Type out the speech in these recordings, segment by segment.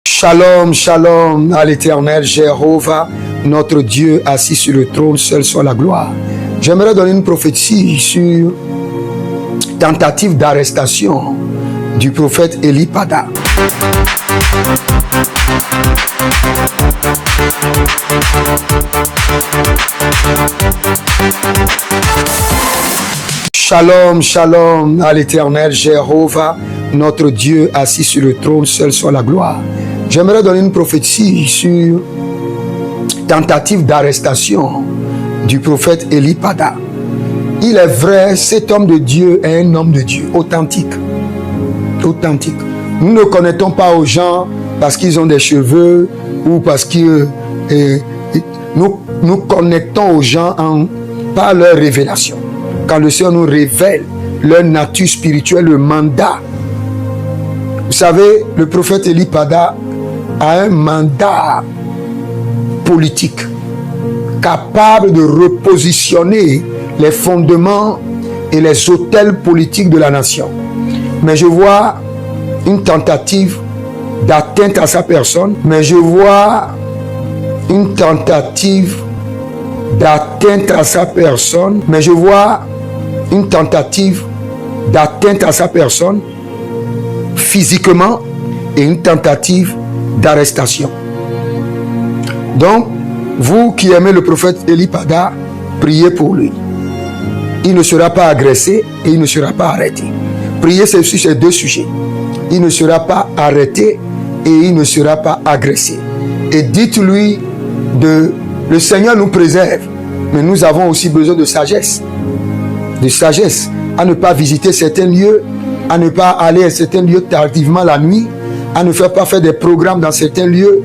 Shalom, shalom à l'Éternel, Jéhovah, notre Dieu assis sur le trône, seul soit la gloire. J'aimerais donner une prophétie sur tentative d'arrestation du prophète Eli Pada. Shalom, shalom à l'Éternel, Jéhovah, notre Dieu assis sur le trône, seul soit la gloire. J'aimerais donner une prophétie sur tentative d'arrestation du prophète Eli Pada. Il est vrai, cet homme de Dieu est un homme de Dieu, authentique. Authentique. Nous ne connaissons pas aux gens parce qu'ils ont des cheveux ou parce que nous connectons aux gens par leur révélation. Quand le Seigneur nous révèle leur nature spirituelle, le mandat. Vous savez, le prophète Eli Pada a un mandat politique capable de repositionner les fondements et les autels politiques de la nation. Mais je vois une tentative d'atteinte à sa personne. Mais je vois une tentative d'atteinte à sa personne. Mais je vois une tentative d'atteinte à sa personne physiquement et une tentative d'arrestation. Donc, vous qui aimez le prophète Eli Pada, priez pour lui. Il ne sera pas agressé et il ne sera pas arrêté. Priez sur ces deux sujets. Il ne sera pas arrêté et il ne sera pas agressé. Et dites-lui le Seigneur nous préserve, mais nous avons aussi besoin de sagesse. De sagesse à ne pas visiter certains lieux, à ne pas aller à certains lieux tardivement la nuit, à ne pas faire des programmes dans certains lieux.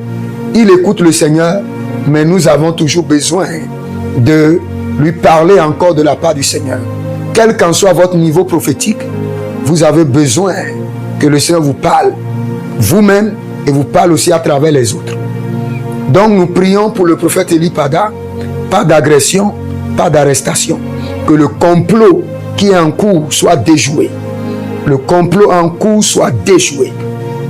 Il écoute le Seigneur, mais nous avons toujours besoin de lui parler encore de la part du Seigneur. Quel qu'en soit votre niveau prophétique, vous avez besoin que le Seigneur vous parle vous-même et vous parle aussi à travers les autres. Donc nous prions pour le prophète Eli Pada, pas d'agression, pas d'arrestation. Que le complot qui est en cours soit déjoué. Le complot en cours soit déjoué.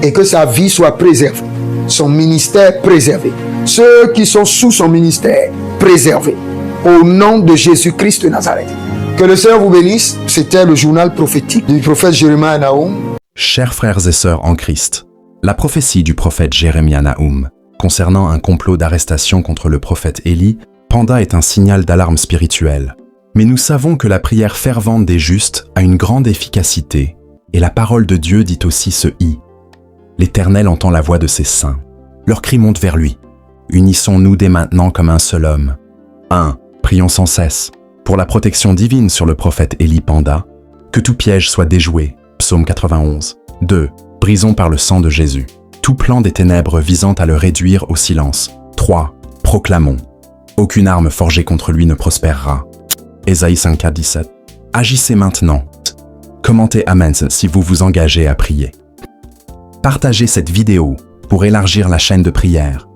Et que sa vie soit préservée. Son ministère préservé. Ceux qui sont sous son ministère préservés. Au nom de Jésus-Christ de Nazareth. Que le Seigneur vous bénisse. C'était le journal prophétique du prophète Jérémie Nahum. Chers frères et sœurs en Christ, la prophétie du prophète Jérémie Nahum concernant un complot d'arrestation contre le prophète Eli Pada est un signal d'alarme spirituelle. Mais nous savons que la prière fervente des justes a une grande efficacité, et la parole de Dieu dit aussi ce i. L'Éternel entend la voix de ses saints. Leur cri monte vers lui. Unissons-nous dès maintenant comme un seul homme. 1. Prions sans cesse pour la protection divine sur le prophète Eli Pada, que tout piège soit déjoué. Psaume 91. 2. Brisons par le sang de Jésus tout plan des ténèbres visant à le réduire au silence. 3. Proclamons. Aucune arme forgée contre lui ne prospérera. Ésaïe 5, 17. Agissez maintenant. Commentez Amen si vous vous engagez à prier. Partagez cette vidéo pour élargir la chaîne de prière.